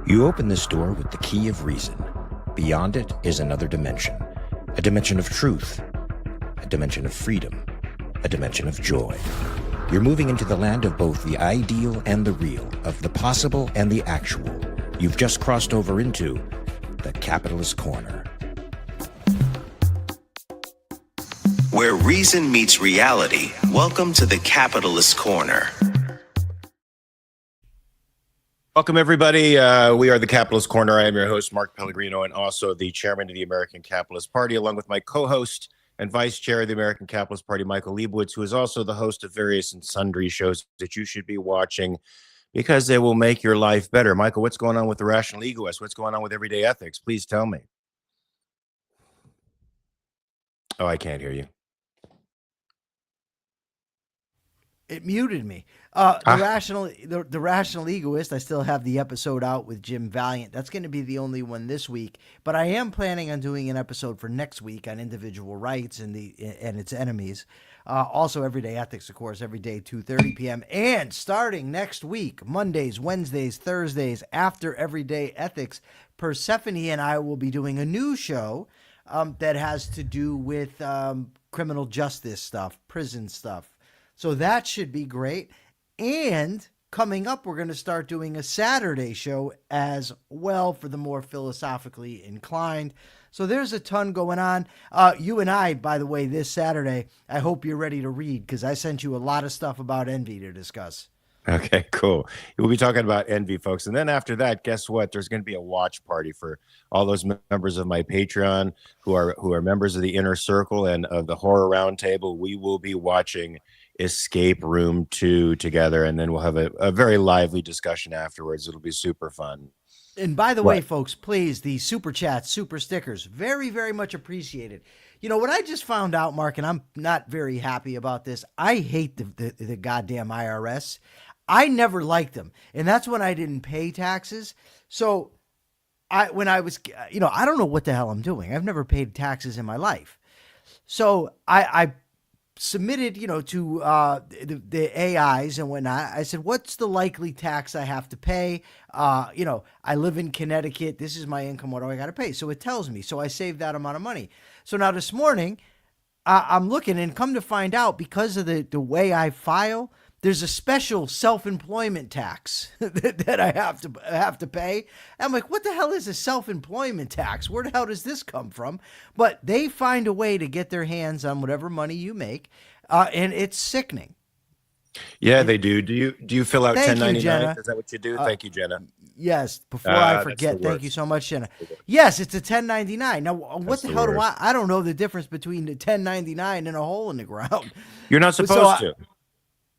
You open this door with the key of reason. Beyond it is another dimension. A dimension of truth. A dimension of freedom. A dimension of joy. You're moving into the land of both the ideal and the real, of the possible and the actual. You've just crossed over into the Capitalist Corner. Where reason meets reality, welcome to the Capitalist Corner. Welcome, everybody. We are the Capitalist Corner. I am your host, Mark Pellegrino, and also the chairman of the American Capitalist Party, along with my co-host and vice chair of the American Capitalist Party, Michael Liebowitz, who is also the host of various and sundry shows that you should be watching because they will make your life better. Michael, what's going on with the rational egoist? What's going on with everyday ethics? Please tell me. Oh, I can't hear you. It muted me. The rational egoist. I still have the episode out with Jim Valiant. That's going to be the only one this week. But I am planning on doing an episode for next week on individual rights and its enemies. Also, everyday ethics, of course, every day 2:30 p.m. And starting next week, Mondays, Wednesdays, Thursdays, after everyday ethics, Persephone and I will be doing a new show that has to do with criminal justice stuff, prison stuff. So that should be great. And coming up, we're going to start doing a Saturday show as well for the more philosophically inclined. So there's a ton going on. You and I, by the way, this Saturday, I hope you're ready to read because I sent you a lot of stuff about envy to discuss. Okay, cool. We'll be talking about envy, folks. And then after that, guess what? There's going to be a watch party for all those members of my Patreon who are members of the Inner Circle and of the Horror Roundtable. We will be watching Escape Room 2 together, and then we'll have a very lively discussion afterwards. It'll be super fun. And by the way, folks, please, the super chats, super stickers, very, very much appreciated. You know what I just found out, Mark, and I'm not very happy about this. I hate the goddamn IRS. I never liked them, and that's when I didn't pay taxes. So when I was, I don't know what the hell I'm doing. I've never paid taxes in my life. So I submitted, to the AIs and whatnot. I said, what's the likely tax I have to pay? I live in Connecticut. This is my income. What do I got to pay? So it tells me. So I saved that amount of money. So now this morning, I'm looking and come to find out because of the way I file, there's a special self-employment tax that I have to pay. I'm like, what the hell is a self-employment tax? Where the hell does this come from? But they find a way to get their hands on whatever money you make, and it's sickening. Yeah, they do. Do you fill out 1099? Is that what you do? Thank you, Jenna. Yes. Before I forget, thank you so much, Jenna. Yes, it's a 1099. Now, what the hell do I don't know the difference between the 1099 and a hole in the ground. You're not supposed to.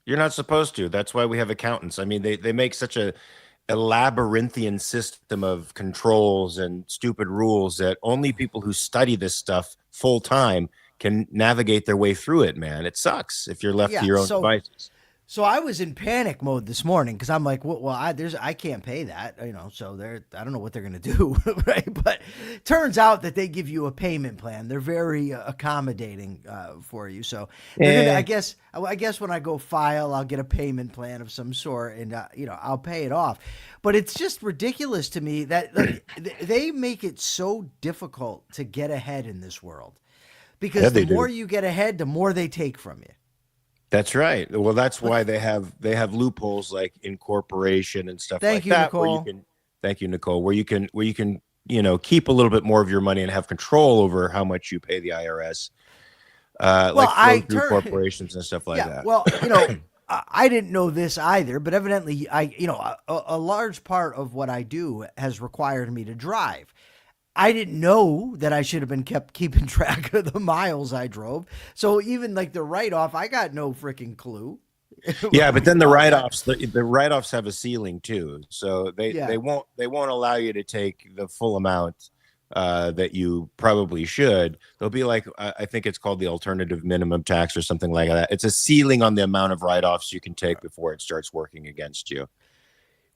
You're not supposed to. That's why we have accountants. I mean, they make such a labyrinthian system of controls and stupid rules that only people who study this stuff full time can navigate their way through it, man. It sucks if you're left to your own devices. So I was in panic mode this morning because I'm like, I can't pay that, so I don't know what they're going to do, right? But turns out that they give you a payment plan. They're very accommodating for you. So I guess when I go file, I'll get a payment plan of some sort and, I'll pay it off. But it's just ridiculous to me that they make it so difficult to get ahead in this world because the more you get ahead, the more they take from you. That's right. Well, that's why they have loopholes like incorporation and stuff like that. Nicole. Thank you, Nicole. Where you can keep a little bit more of your money and have control over how much you pay the IRS. Through corporations and stuff like that. Well, I didn't know this either, but evidently, a large part of what I do has required me to drive. I didn't know that I should have been keeping track of the miles I drove. So even like the write-off, I got no freaking clue. Yeah, but then the write-offs have a ceiling too. So they won't allow you to take the full amount that you probably should. They'll be like, I think it's called the alternative minimum tax or something like that. It's a ceiling on the amount of write-offs you can take before it starts working against you.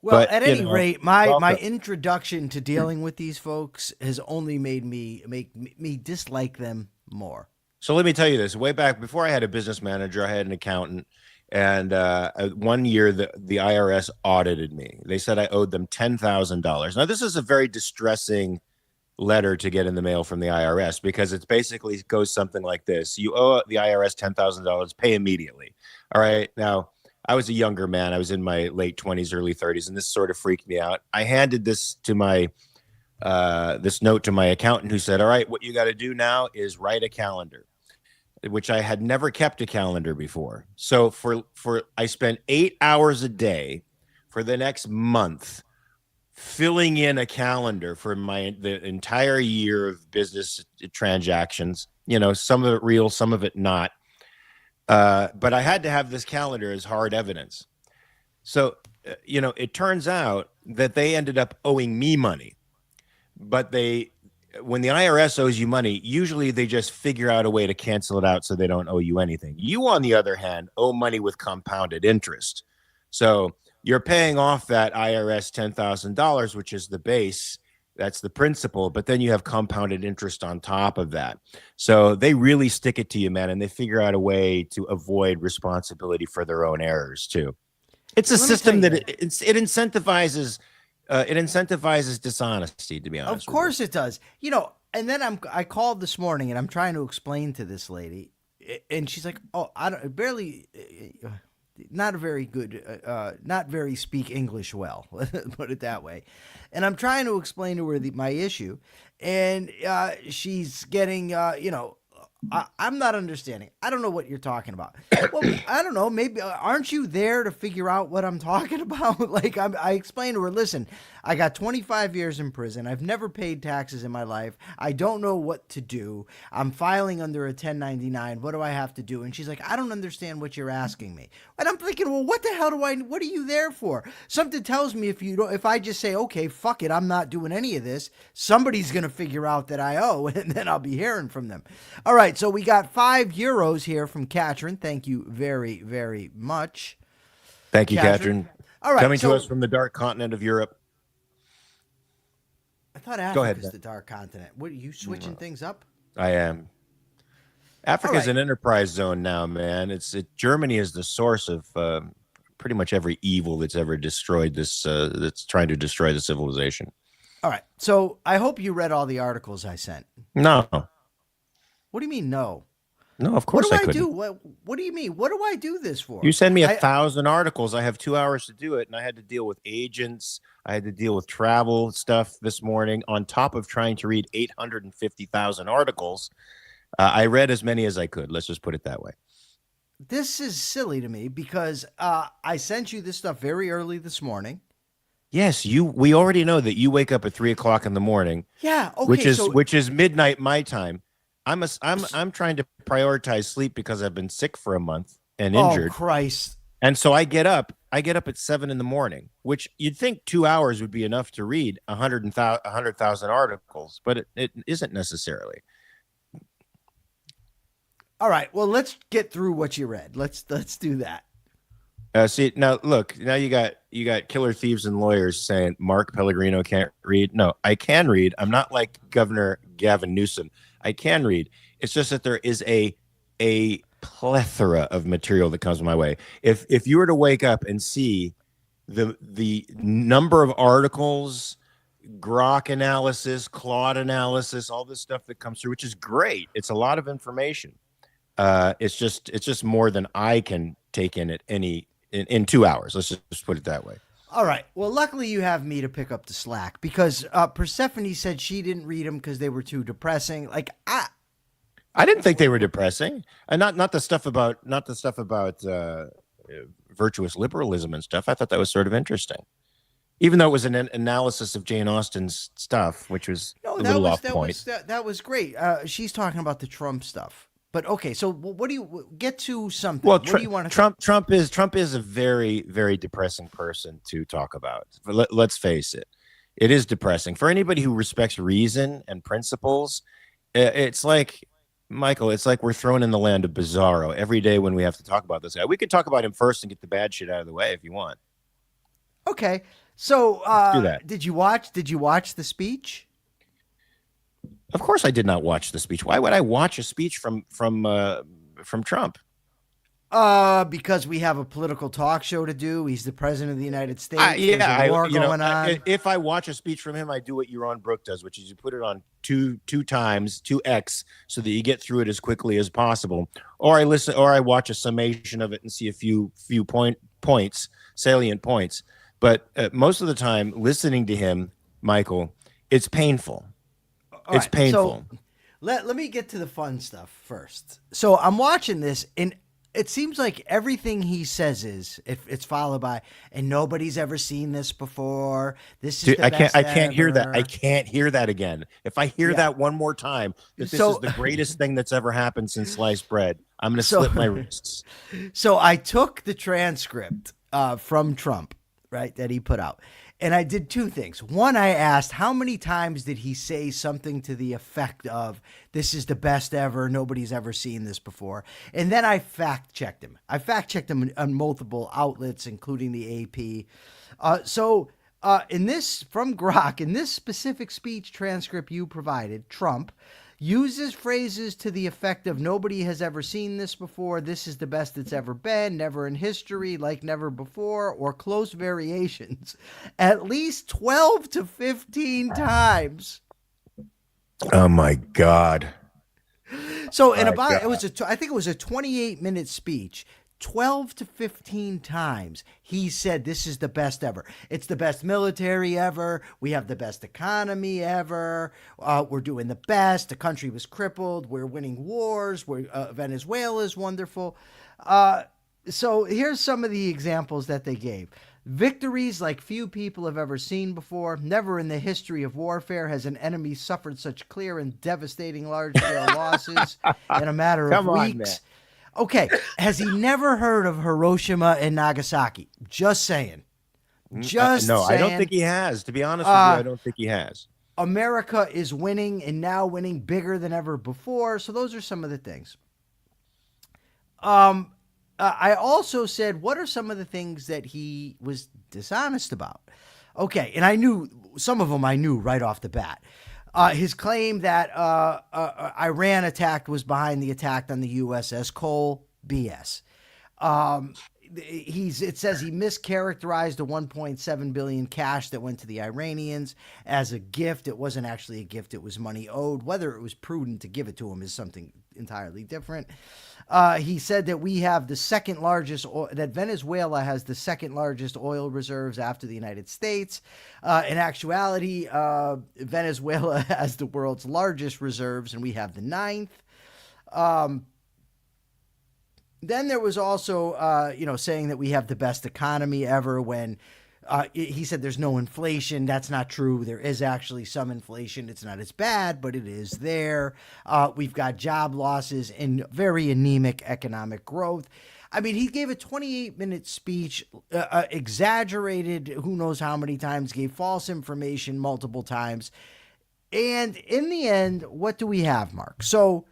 Well, at any rate, my introduction to dealing with these folks has only made me dislike them more. So let me tell you this. Way back before I had a business manager, I had an accountant, And 1 year, the IRS audited me. They said I owed them $10,000. Now, this is a very distressing letter to get in the mail from the IRS, because it basically goes something like this: you owe the IRS $10,000, pay immediately. All right. Now, I was a younger man. I was in my late 20s, early 30s, and this sort of freaked me out. I handed this to this note to my accountant, who said, all right, what you got to do now is write a calendar, which I had never kept a calendar before. So I spent 8 hours a day for the next month filling in a calendar for the entire year of business transactions. Some of it real, some of it not. But I had to have this calendar as hard evidence. So, it turns out that they ended up owing me money. But when the IRS owes you money, usually they just figure out a way to cancel it out so they don't owe you anything. You, on the other hand, owe money with compounded interest. So you're paying off that IRS $10,000, which is the base. That's the principal. But then you have compounded interest on top of that. So they really stick it to you, man. And they figure out a way to avoid responsibility for their own errors, too. It's a system that it incentivizes. It incentivizes dishonesty, to be honest. Of course it does. And then I called this morning and I'm trying to explain to this lady, and she's like, "Oh, I don't barely, not a very good, not very speak English well." Put it that way. And I'm trying to explain to her my issue, and she's getting, I'm not understanding. I don't know what you're talking about. Well, I don't know. Maybe aren't you there to figure out what I'm talking about? Like I explained to her, listen, I got 25 years in prison. I've never paid taxes in my life. I don't know what to do. I'm filing under a 1099. What do I have to do? And she's like, I don't understand what you're asking me. And I'm thinking, well, what the hell what are you there for? Something tells me if I just say, okay, fuck it, I'm not doing any of this, somebody's going to figure out that I owe, and then I'll be hearing from them. All right. So we got €5 here from Katrin. Thank you very, very much. Thank you, Katrin. All right. Coming to us from the dark continent of Europe. I thought Africa's the dark continent. What, are you switching things up? I am. Africa's an enterprise zone now, man. Germany is the source of pretty much every evil that's ever destroyed this, that's trying to destroy the civilization. All right. So I hope you read all the articles I sent. No. What do you mean, no? No, of course I couldn't. What do you mean? What do I do this for? You send me 1,000 articles. I have 2 hours to do it, and I had to deal with agents. I had to deal with travel stuff this morning on top of trying to read 850,000 articles. I read as many as I could. Let's just put it that way. This is silly to me because I sent you this stuff very early this morning. Yes, we already know that you wake up at 3 o'clock in the morning. Yeah, okay. Which is midnight my time. I'm trying to prioritize sleep because I've been sick for a month and injured. Oh, Christ. And so I get up at 7 in the morning, which you'd think 2 hours would be enough to read 100,000 articles, but it isn't necessarily. All right. Well, let's get through what you read. Let's do that. See, now look, now you got killer thieves and lawyers saying Mark Pellegrino can't read. No, I can read. I'm not like Governor Gavin Newsom. I can read. It's just that there is a plethora of material that comes my way. If you were to wake up and see the number of articles, Grok analysis, Claude analysis, all this stuff that comes through, which is great. It's a lot of information. It's just more than I can take in in 2 hours. Let's just put it that way. All right. Well, luckily you have me to pick up the slack because Persephone said she didn't read them because they were too depressing. Like I didn't think they were depressing, and not the stuff about virtuous liberalism and stuff. I thought that was sort of interesting, even though it was an analysis of Jane Austen's stuff, which was a little off point. That was great. She's talking about the Trump stuff. But okay, so what do you get to something? Well, what do you want to Trump is a very, very depressing person to talk about. Let's face it. It is depressing for anybody who respects reason and principles. It's like, Michael, it's like we're thrown in the land of bizarro every day when we have to talk about this guy. We could talk about him first and get the bad shit out of the way if you want. Okay. So let's do that. Did you watch the speech? Of course I did not watch the speech. Why would I watch a speech from Trump? Because we have a political talk show to do. He's the president of the United States. There's a war going on. If I watch a speech from him, I do what Yaron Brook does, which is you put it on two times, 2x, so that you get through it as quickly as possible. Or I watch a summation of it and see a few points, salient points. But most of the time, listening to him, Michael, it's painful. It's painful. So let me get to the fun stuff first. So I'm watching this, and it seems like everything he says is, if it's followed by, and nobody's ever seen this before. This is I can't hear that. I can't hear that again. If I hear that one more time, that this is the greatest thing that's ever happened since sliced bread, I'm going to slip my wrists. So I took the transcript from Trump, right, that he put out. And I did two things. One, I asked, how many times did he say something to the effect of, this is the best ever, nobody's ever seen this before? And then I fact-checked him. I fact-checked him on multiple outlets, including the AP. In this, from Grok, in this specific speech transcript you provided, Trump uses phrases to the effect of, nobody has ever seen this before, this is the best it's ever been, never in history, like never before, or close variations at least 12 to 15 times. Oh my God. So I think it was a 28-minute speech. 12 to 15 times he said, this is the best ever. It's the best military ever. We have the best economy ever. We're doing the best. The country was crippled. We're winning wars. Venezuela is wonderful. So here's some of the examples that they gave. Victories like few people have ever seen before. Never in the history of warfare has an enemy suffered such clear and devastating large-scale losses in a matter of weeks. Okay, has he never heard of Hiroshima and Nagasaki? Just saying. Just saying. I don't think he has. To be honest with you, I don't think he has. America is winning, and now winning bigger than ever before. So those are some of the things. I also said, what are some of the things that he was dishonest about? Okay, and I knew some of them I knew right off the bat. His claim that Iran was behind the attack on the USS Cole, BS. It says he mischaracterized the 1.7 billion cash that went to the Iranians as a gift. It wasn't actually a gift. It was money owed. Whether it was prudent to give it to him is something entirely different. He said that we have the second largest, that Venezuela has the second largest oil reserves after the United States. In actuality, Venezuela has the world's largest reserves, and we have the ninth. Then there was also, saying that we have the best economy ever when he said there's no inflation. That's not true. There is actually some inflation. It's not as bad, but it is there. We've got job losses and very anemic economic growth. I mean, he gave a 28-minute speech, exaggerated who knows how many times, gave false information multiple times. And in the end, what do we have, Mark? So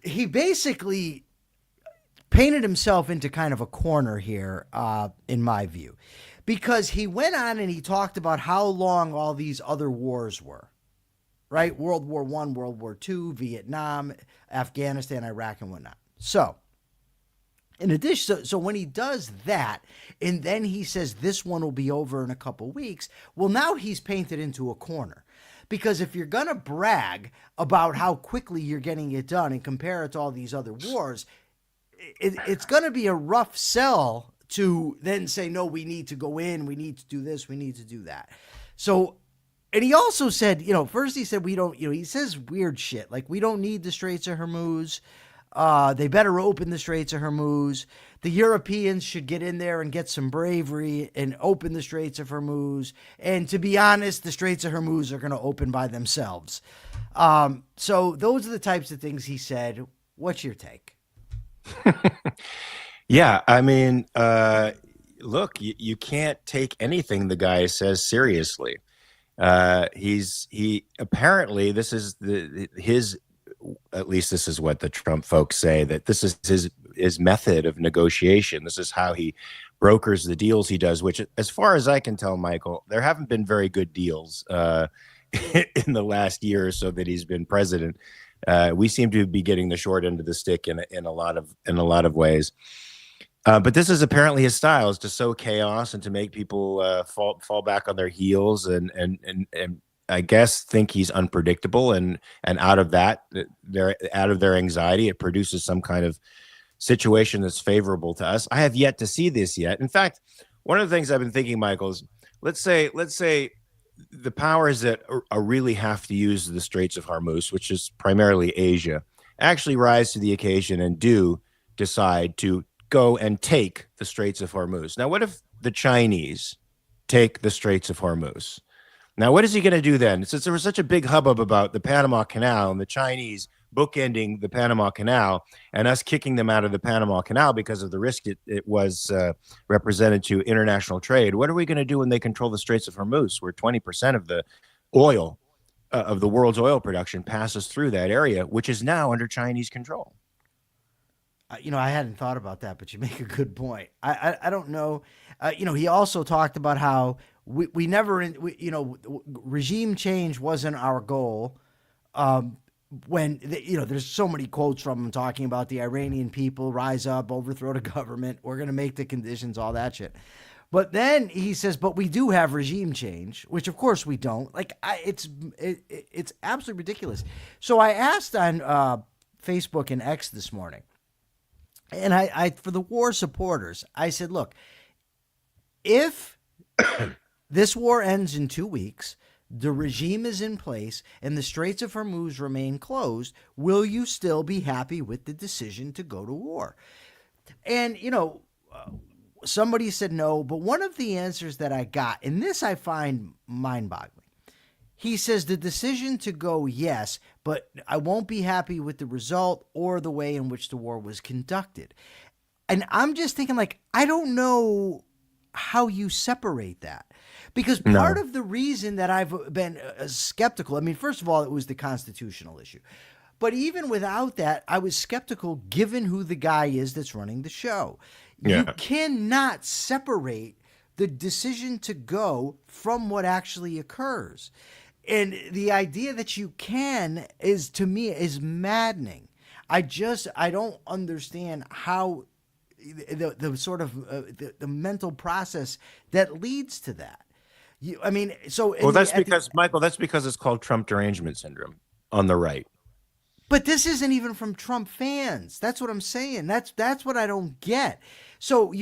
he basically painted himself into kind of a corner here, in my view, because he went on and he talked about how long all these other wars were, right? World War I, World War II, Vietnam, Afghanistan, Iraq, and whatnot. So in addition, so when he does that, and then he says this one will be over in a couple weeks, well, now he's painted into a corner. Because if you're going to brag about how quickly you're getting it done and compare it to all these other wars, it's going to be a rough sell to then say, no, we need to go in, we need to do this, we need to do that. So, and he also said, first he said, we don't, he says weird shit. Like, we don't need the Straits of Hormuz. They better open the Straits of Hormuz. The Europeans should get in there and get some bravery and open the Straits of Hormuz. And to be honest, the Straits of Hormuz are going to open by themselves. So those are the types of things he said. What's your take? Yeah, I mean, look, you can't take anything the guy says seriously. He apparently, this is his, at least this is what the Trump folks say, that this is his method of negotiation. This is how he brokers the deals he does, which, as far as I can tell, Michael, there haven't been very good deals in the last year or so that he's been president. We seem to be getting the short end of the stick in a lot of ways. But this is apparently his style, is to sow chaos and to make people fall back on their heels and I guess think he's unpredictable, and out of their anxiety, it produces some kind of situation that's favorable to us. I have yet to see this yet. In fact, one of the things I've been thinking, Michael, is let's say the powers that really have to use the Straits of Hormuz, which is primarily Asia, actually rise to the occasion and do decide to go and take the Straits of Hormuz. Now, what if the Chinese take the Straits of Hormuz? Now, what is he going to do then? Since there was such a big hubbub about the Panama Canal and the Chinese bookending the Panama Canal and us kicking them out of the Panama Canal because of the risk it was represented to international trade, what are we going to do when they control the Straits of Hormuz, where 20% of the oil of the world's oil production passes through that area, which is now under Chinese control? I hadn't thought about that, but you make a good point. I don't know. He also talked about how we never, regime change wasn't our goal. When there's so many quotes from him talking about the Iranian people rise up, overthrow the government. We're going to make the conditions, all that shit. But then he says, but we do have regime change, which of course we don't. It's absolutely ridiculous. So I asked on Facebook and X this morning, and I for the war supporters, I said, look, if this war ends in 2 weeks, the regime is in place, and the Straits of Hormuz remain closed, will you still be happy with the decision to go to war? And, somebody said no, but one of the answers that I got, and this I find mind-boggling, he says the decision to go, yes, but I won't be happy with the result or the way in which the war was conducted. And I'm just thinking, I don't know how you separate that. Because part of the reason that I've been skeptical, first of all, it was the constitutional issue. But even without that, I was skeptical given who the guy is that's running the show. Yeah. You cannot separate the decision to go from what actually occurs. And the idea that you can is, to me, is maddening. I don't understand how the sort of the mental process that leads to that. That's because it's called Trump derangement syndrome on the right. But this isn't even from Trump fans. That's what I'm saying. That's what I don't get. So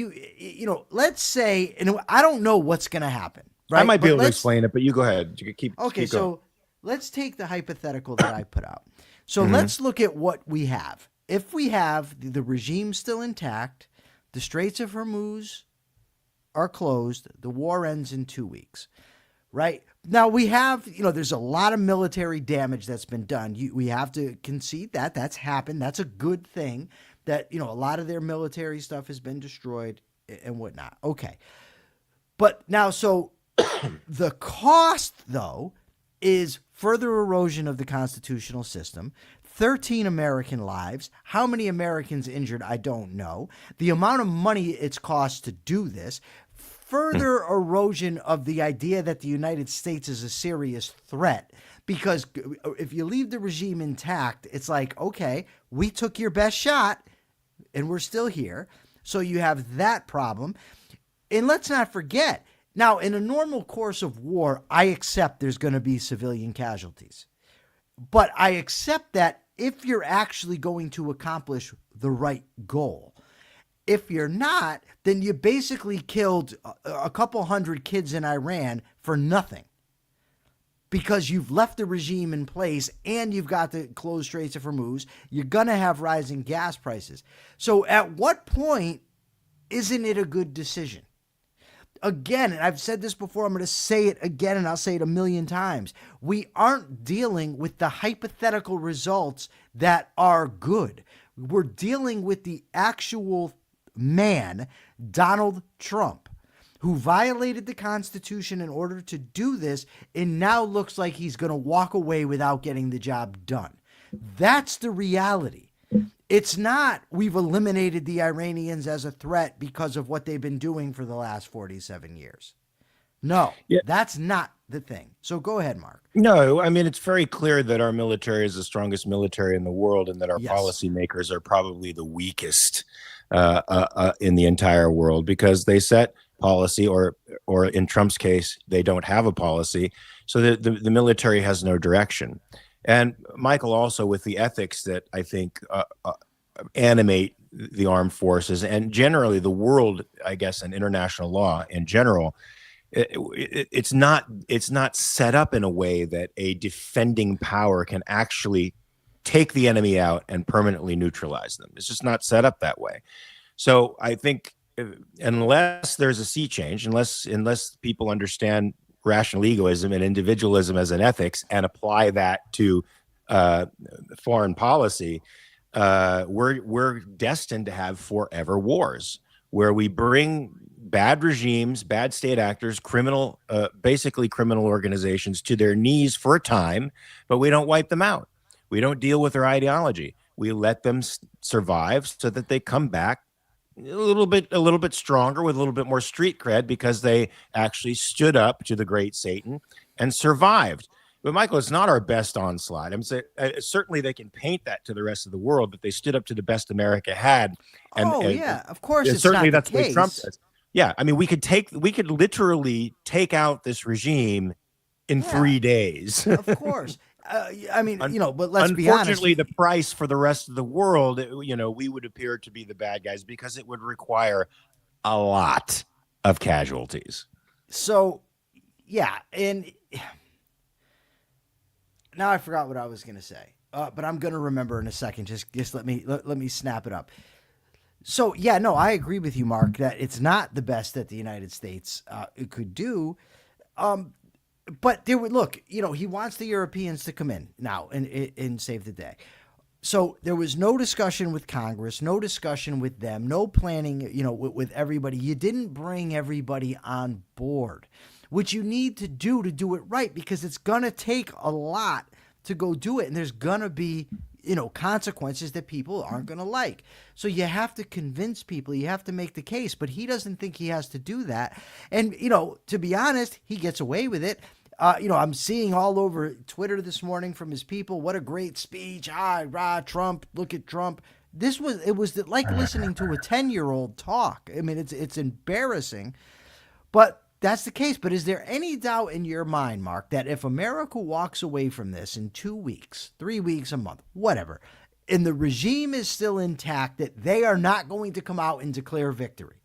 let's say, and I don't know what's going to happen. Right? I might be able to explain it, but you go ahead. You keep going. Let's take the hypothetical that I put out. So let's look at what we have. If we have the regime still intact, the Straits of Hormuz are closed, the war ends in 2 weeks, right? Now we have, there's a lot of military damage that's been done. We have to concede that that's happened. That's a good thing that, a lot of their military stuff has been destroyed and whatnot. Okay. But now, so the cost though is further erosion of the constitutional system, 13 American lives. How many Americans injured, I don't know. The amount of money it's cost to do this, further erosion of the idea that the United States is a serious threat. Because if you leave the regime intact, it's like, okay, we took your best shot and we're still here. So you have that problem. And let's not forget, now in a normal course of war, I accept there's going to be civilian casualties. But I accept that if you're actually going to accomplish the right goal. If you're not, then you basically killed a couple hundred kids in Iran for nothing. Because you've left the regime in place and you've got the closed Straits of Hormuz, you're going to have rising gas prices. So at what point isn't it a good decision? Again, and I've said this before, I'm going to say it again, and I'll say it a million times. We aren't dealing with the hypothetical results that are good. We're dealing with the actual man, Donald Trump, who violated the Constitution in order to do this and now looks like he's going to walk away without getting the job done. That's the reality. It's not we've eliminated the Iranians as a threat because of what they've been doing for the last 47 years. No, that's not the thing. So go ahead, Mark. No, I mean, it's very clear that our military is the strongest military in the world, and that our Yes. policymakers are probably the weakest in the entire world, because they set policy, or in Trump's case, they don't have a policy. So the military has no direction. And Michael, also with the ethics that I think animate the armed forces and generally the world, I guess, and international law in general, it's not set up in a way that a defending power can actually take the enemy out and permanently neutralize them. It's just not set up that way. So I think unless there's a sea change, unless people understand rational egoism and individualism as an ethics and apply that to foreign policy, we're destined to have forever wars where we bring bad regimes, bad state actors, basically criminal organizations to their knees for a time, but we don't wipe them out. We don't deal with their ideology. We let them survive so that they come back a little bit stronger with a little bit more street cred, because they actually stood up to the great Satan and survived. But Michael, it's not our best onslaught. I'm saying certainly they can paint that to the rest of the world, but they stood up to the best America had. And, yeah, of course. It's certainly not that's the what case. Trump does. Yeah, I mean, we could literally take out this regime in 3 days. Of course. I mean, but let's be honest. Unfortunately, the price for the rest of the world, we would appear to be the bad guys because it would require a lot of casualties. So, yeah, and now I forgot what I was going to say, but I'm going to remember in a second. Just let me snap it up. So, yeah, no, I agree with you, Mark, that it's not the best that the United States could do. But he wants the Europeans to come in now and save the day. So there was no discussion with Congress, no discussion with them, no planning, with everybody. You didn't bring everybody on board, which you need to do it right, because it's going to take a lot to go do it. And there's going to be, consequences that people aren't going to like. So you have to convince people, you have to make the case, but he doesn't think he has to do that. And, to be honest, he gets away with it. I'm seeing all over Twitter this morning from his people, what a great speech. Trump, look at Trump. It was like listening to a 10-year-old talk. I mean, it's embarrassing, but that's the case. But is there any doubt in your mind, Mark, that if America walks away from this in 2 weeks, 3 weeks, a month, whatever, and the regime is still intact, that they are not going to come out and declare victory?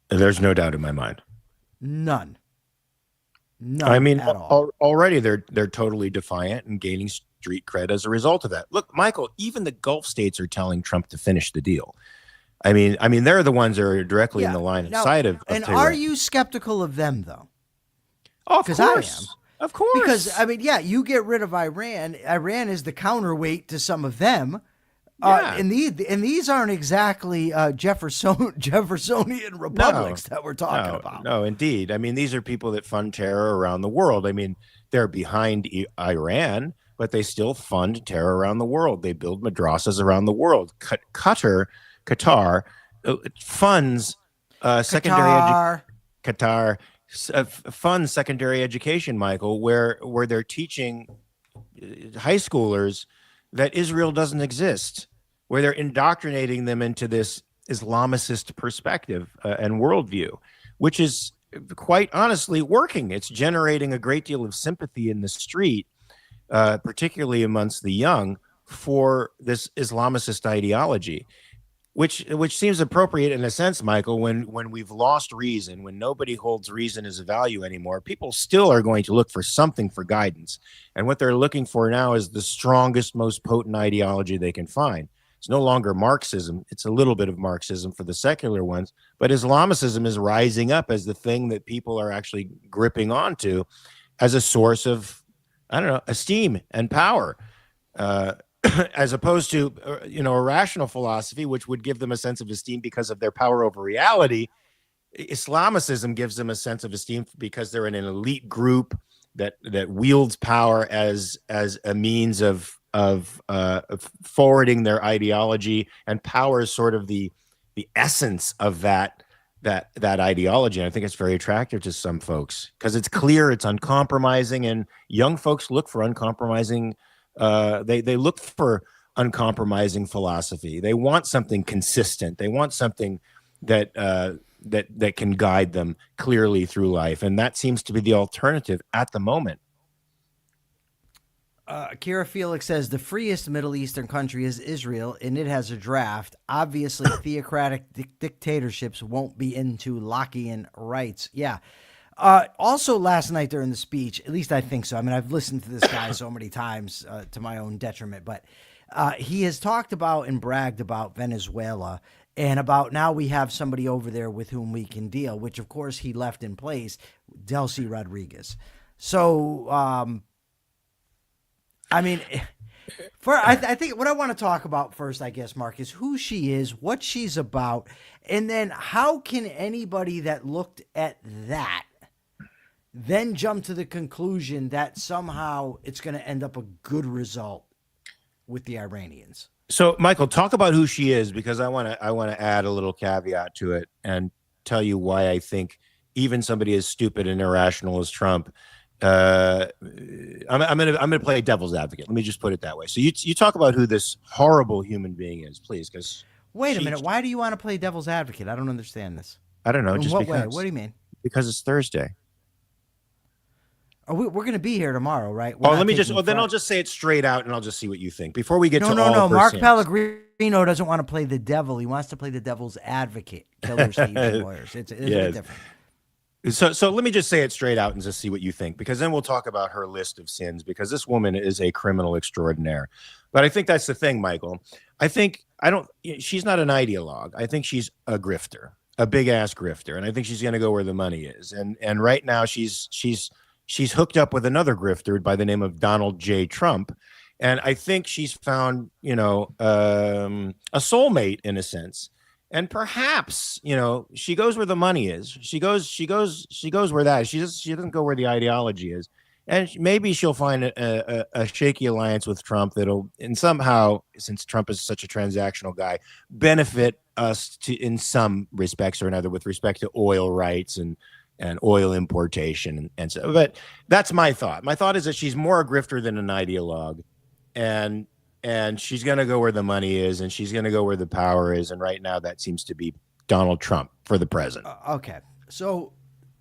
There's no doubt in my mind. None. I mean, at all. Already they're totally defiant and gaining street cred as a result of that. Look, Michael, even the Gulf states are telling Trump to finish the deal. I mean, they're the ones that are directly in the line of sight of And Tehran. are you skeptical of them, though? Of course. I am. Of course. Because, you get rid of Iran. Iran is the counterweight to some of them. Yeah. And these aren't exactly Jeffersonian republics that we're talking about. No, indeed. I mean, these are people that fund terror around the world. I mean, they're behind Iran, but they still fund terror around the world. They build madrasas around the world. Qatar funds Qatar funds secondary education, Michael, where they're teaching high schoolers that Israel doesn't exist, where they're indoctrinating them into this Islamicist perspective and worldview, which is quite honestly working. It's generating a great deal of sympathy in the street, particularly amongst the young, for this Islamicist ideology, which seems appropriate in a sense, Michael, when we've lost reason, when nobody holds reason as a value anymore. People still are going to look for something for guidance. And what they're looking for now is the strongest, most potent ideology they can find. It's no longer Marxism. It's a little bit of Marxism for the secular ones, but Islamicism is rising up as the thing that people are actually gripping onto as a source of, esteem and power. As opposed to, a rational philosophy, which would give them a sense of esteem because of their power over reality. Islamicism gives them a sense of esteem because they're in an elite group that wields power as a means of forwarding their ideology, and power is sort of the essence of that that ideology. And I think it's very attractive to some folks because it's clear, it's uncompromising, and young folks look for uncompromising. They look for uncompromising philosophy. They want something consistent. They want something that that can guide them clearly through life, and that seems to be the alternative at the moment. Kira Felix says the freest Middle Eastern country is Israel, and it has a draft. Obviously, theocratic dictatorships won't be into Lockean rights. Yeah. Also, last night during the speech, at least I think so. I mean, I've listened to this guy so many times to my own detriment, but he has talked about and bragged about Venezuela and about now we have somebody over there with whom we can deal, which, of course, he left in place, Delcy Rodríguez. So, I mean, I think what I want to talk about first, I guess, Mark, is who she is, what she's about, and then how can anybody that looked at that then jump to the conclusion that somehow it's going to end up a good result with the Iranians? So, Michael, talk about who she is, because I want to add a little caveat to it and tell you why I think even somebody as stupid and irrational as Trump. I'm gonna play devil's advocate. Let me just put it that way. So you talk about who this horrible human being is, please, because wait a minute. Why do you want to play devil's advocate? I don't understand this. I don't know. In just what because. way? What do you mean? Because it's Thursday. We're going to be here tomorrow, right? Then I'll just say it straight out, and I'll just see what you think before we get to all. No. Mark Pellegrino doesn't want to play the devil. He wants to play the devil's advocate. Killers, thieves, and lawyers. It's a bit different. So let me just say it straight out and just see what you think, because then we'll talk about her list of sins, because this woman is a criminal extraordinaire. But I think that's the thing, Michael. She's not an ideologue. I think she's a grifter, a big ass grifter. And I think she's going to go where the money is. And right now she's hooked up with another grifter by the name of Donald J. Trump. And I think she's found, a soulmate in a sense. And perhaps, she goes where the money is. She goes where that is. She doesn't go where the ideology is. And maybe she'll find a shaky alliance with Trump that'll, and somehow, since Trump is such a transactional guy, benefit us in some respects or another with respect to oil rights and oil importation and so. But that's my thought. My thought is that she's more a grifter than an ideologue, and she's going to go where the money is, and she's going to go where the power is. And right now that seems to be Donald Trump for the president. Okay. So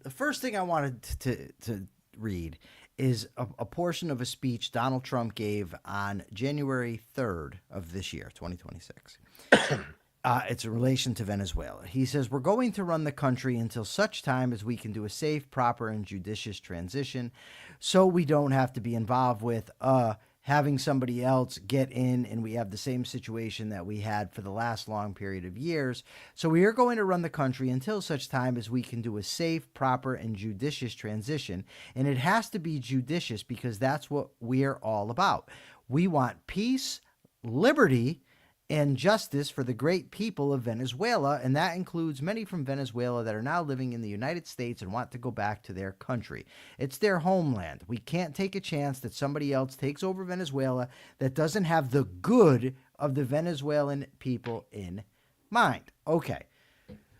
the first thing I wanted to read is a portion of a speech Donald Trump gave on January 3rd of this year, 2026. It's in relation to Venezuela. He says, "We're going to run the country until such time as we can do a safe, proper, and judicious transition, so we don't have to be involved with having somebody else get in, and we have the same situation that we had for the last long period of years. So we are going to run the country until such time as we can do a safe, proper, and judicious transition. And it has to be judicious because that's what we're all about. We want peace, liberty, and justice for the great people of Venezuela, and that includes many from Venezuela that are now living in the United States and want to go back to their country. It's their homeland. We can't take a chance that somebody else takes over Venezuela that doesn't have the good of the Venezuelan people in mind." Okay.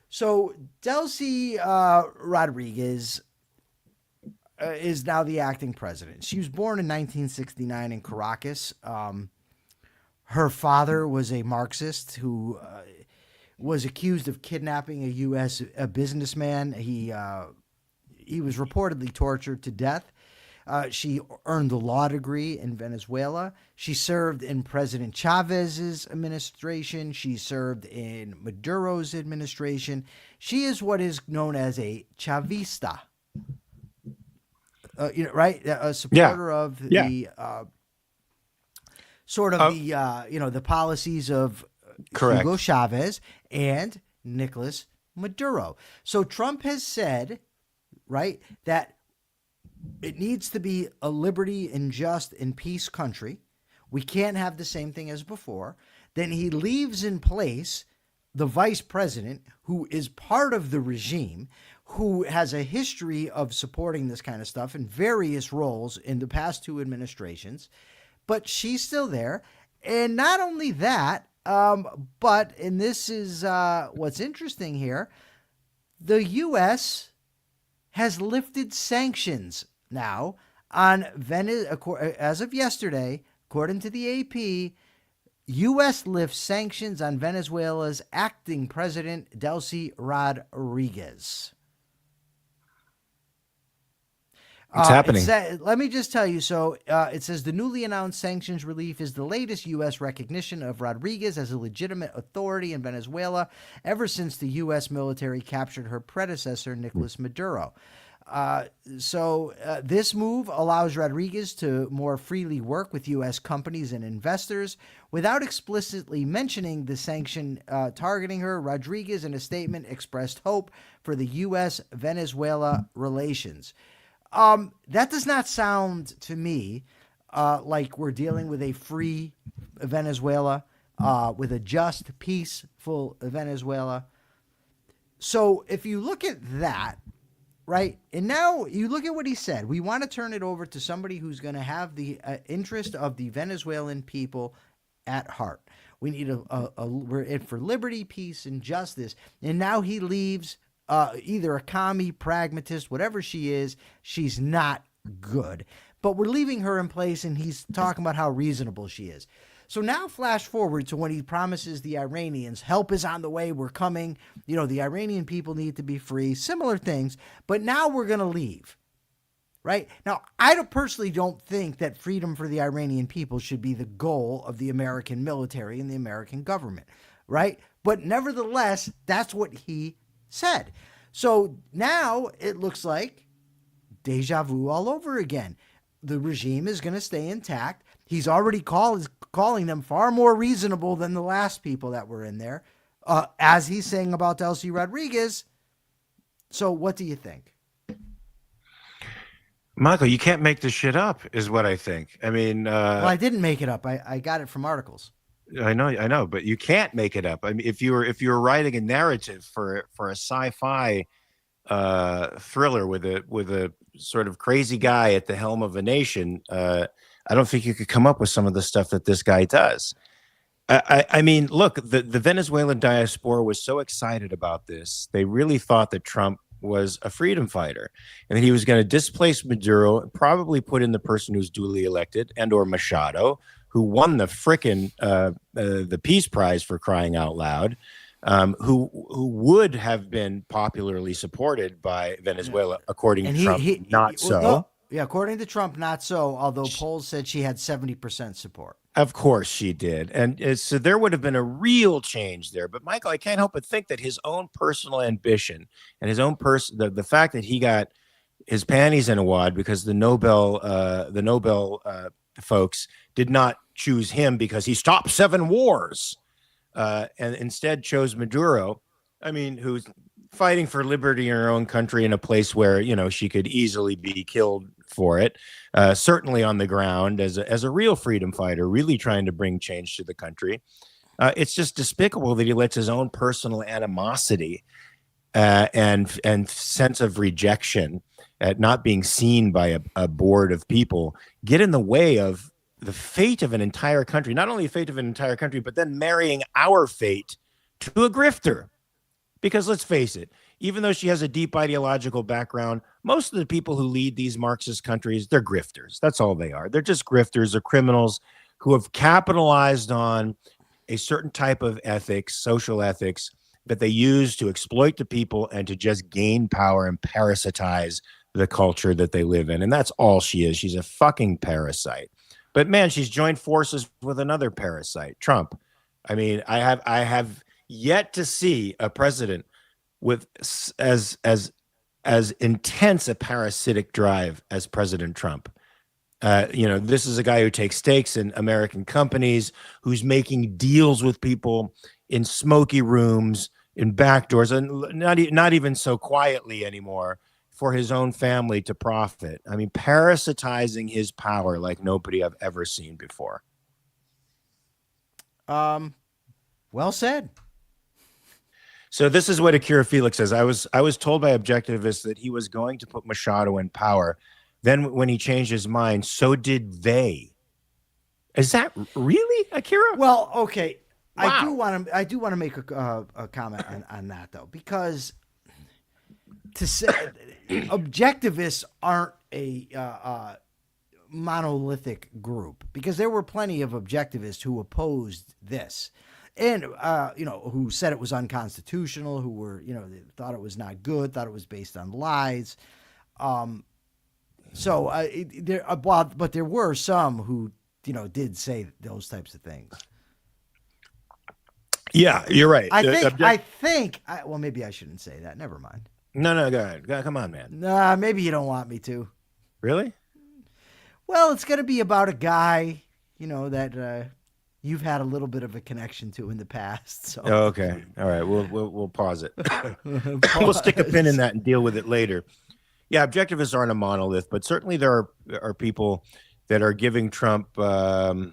So Delcy Rodríguez is now the acting president. She was born in 1969 in Caracas. Her father was a Marxist who was accused of kidnapping a U.S. businessman. He was reportedly tortured to death. She earned a law degree in Venezuela. She served in President Chavez's administration. She served in Maduro's administration. She is what is known as a Chavista. Right? A supporter of the... sort of the policies of Hugo Chavez and Nicolas Maduro. So Trump has said, right, that it needs to be a liberty and just and peace country. We can't have the same thing as before. Then he leaves in place the vice president, who is part of the regime, who has a history of supporting this kind of stuff in various roles in the past two administrations. But she's still there. And not only that, but, and this is what's interesting here, The U.S. has lifted sanctions now on Venezuela. As of yesterday, according to the AP, U.S. lifts sanctions on Venezuela's acting president, Delcy Rodríguez. What's happening? Let me just tell you. So it says the newly announced sanctions relief is the latest U.S. recognition of Rodríguez as a legitimate authority in Venezuela ever since the U.S. military captured her predecessor, Nicolas Maduro. This move allows Rodríguez to more freely work with U.S. companies and investors without explicitly mentioning the sanction targeting her. Rodríguez, in a statement, expressed hope for the U.S.-Venezuela relations. That does not sound to me like we're dealing with a free Venezuela, with a just, peaceful Venezuela. So if you look at that, right, and now you look at what he said, we want to turn it over to somebody who's going to have the interest of the Venezuelan people at heart. We need we're in for liberty, peace, and justice. And now he leaves either a commie, pragmatist, whatever she is, she's not good. But we're leaving her in place, and he's talking about how reasonable she is. So now flash forward to when he promises the Iranians, help is on the way, we're coming. You know, the Iranian people need to be free, similar things. But now we're going to leave, right? Now, I personally don't think that freedom for the Iranian people should be the goal of the American military and the American government, right? But nevertheless, that's what he said. So now it looks like deja vu all over again. The regime is going to stay intact. He's already calling them far more reasonable than the last people that were in there, as he's saying about Delcy Rodríguez. So what do you think? Michael, you can't make this shit up, is what I think. I mean, well, I didn't make it up. I got it from articles. I know, but you can't make it up. I mean, if you were writing a narrative for a sci-fi thriller with a sort of crazy guy at the helm of a nation, I don't think you could come up with some of the stuff that this guy does. I mean, look, the Venezuelan diaspora was so excited about this. They really thought that Trump was a freedom fighter and that he was going to displace Maduro and probably put in the person who's duly elected, and or Machado, who won the frickin' the Peace Prize, for crying out loud, who would have been popularly supported by Venezuela, according to Trump. Not so. No, yeah, according to Trump, not so, although polls said she had 70% support. Of course she did. And so there would have been a real change there. But Michael, I can't help but think that his own personal ambition and his own the fact that he got his panties in a wad because the Nobel folks did not choose him because he stopped 7 wars, and instead chose Maduro. I mean, who's fighting for liberty in her own country in a place where, you know, she could easily be killed for it, certainly on the ground as a real freedom fighter, really trying to bring change to the country. It's just despicable that he lets his own personal animosity and sense of rejection at not being seen by a board of people get in the way of the fate of an entire country. Not only the fate of an entire country, but then marrying our fate to a grifter. Because let's face it, even though she has a deep ideological background, most of the people who lead these Marxist countries, they're grifters. That's all they are. They're just grifters. They're criminals who have capitalized on a certain type of ethics, social ethics, that they use to exploit the people and to just gain power and parasitize the culture that they live in. And that's all she is. She's a fucking parasite. But man, she's joined forces with another parasite, Trump. I mean, I have yet to see a president with as intense a parasitic drive as President Trump. You know, this is a guy who takes stakes in American companies, who's making deals with people in smoky rooms, in back doors, and not even so quietly anymore, for his own family to profit. I mean, parasitizing his power like nobody I've ever seen before. Well said. So this is what Akira Felix says. I was told by objectivists that he was going to put Machado in power. Then when he changed his mind, so did they. Is that really, Akira? Well, okay. Wow. I do want to make a comment on that, though, because to say objectivists aren't a monolithic group, because there were plenty of objectivists who opposed this, and who said it was unconstitutional, who were they thought it was not good, thought it was based on lies. But there were some who did say those types of things. Yeah, you're right. I think. Well, maybe I shouldn't say that. Never mind. No, go ahead. Come on, man. Nah, maybe you don't want me to. Really? Well, it's going to be about a guy, that you've had a little bit of a connection to in the past. So. Oh, okay. All right. We'll pause it. We'll stick a pin in that and deal with it later. Yeah, objectivists aren't a monolith, but certainly there are people that are giving Trump, I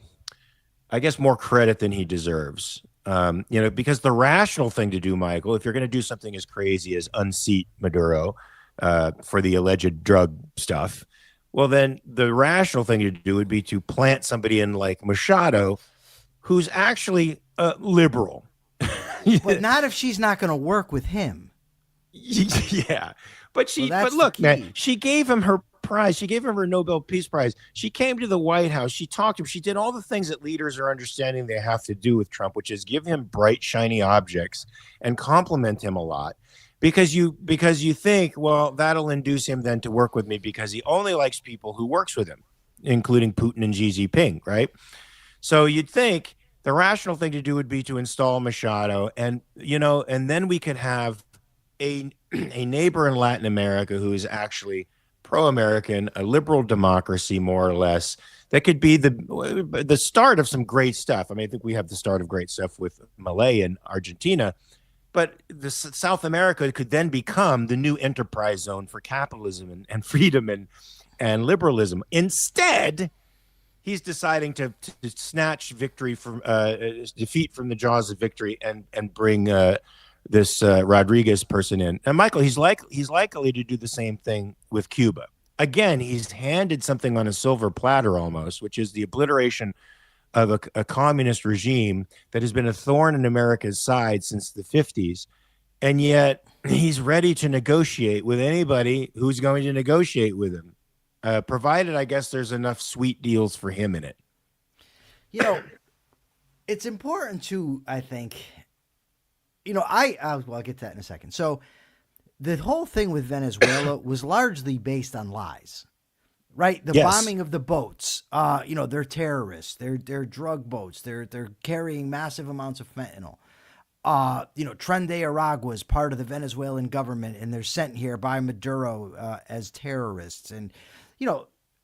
guess, more credit than he deserves. Because the rational thing to do, Michael, if you're going to do something as crazy as unseat Maduro for the alleged drug stuff, well, then the rational thing to do would be to plant somebody in like Machado, who's actually liberal. But not if she's not going to work with him. Yeah. But look, man, she gave him her prize. She gave him her Nobel Peace Prize. She came to the White House. She talked to him. She did all the things that leaders are understanding they have to do with Trump, which is give him bright, shiny objects and compliment him a lot. Because you think, well, that'll induce him then to work with me because he only likes people who works with him, including Putin and Xi Jinping, right? So you'd think the rational thing to do would be to install Machado, and then we could have a neighbor in Latin America who is actually pro-American, a liberal democracy, more or less, that could be the start of some great stuff. I mean, I think we have the start of great stuff with Malay and Argentina. But South America could then become the new enterprise zone for capitalism and freedom and liberalism. Instead, he's deciding to snatch victory from defeat from the jaws of victory and bring this Rodríguez person in. And Michael, he's likely to do the same thing with Cuba. Again, he's handed something on a silver platter almost, which is the obliteration of a communist regime that has been a thorn in America's side since the 50s. And yet he's ready to negotiate with anybody who's going to negotiate with him, provided, I guess, there's enough sweet deals for him in it. It's important to, I think, I'll get to that in a second. So the whole thing with Venezuela was largely based on lies. Right, the bombing of the boats. They're terrorists. They're drug boats. They're carrying massive amounts of fentanyl. Tren de Aragua is part of the Venezuelan government, and they're sent here by Maduro as terrorists. And it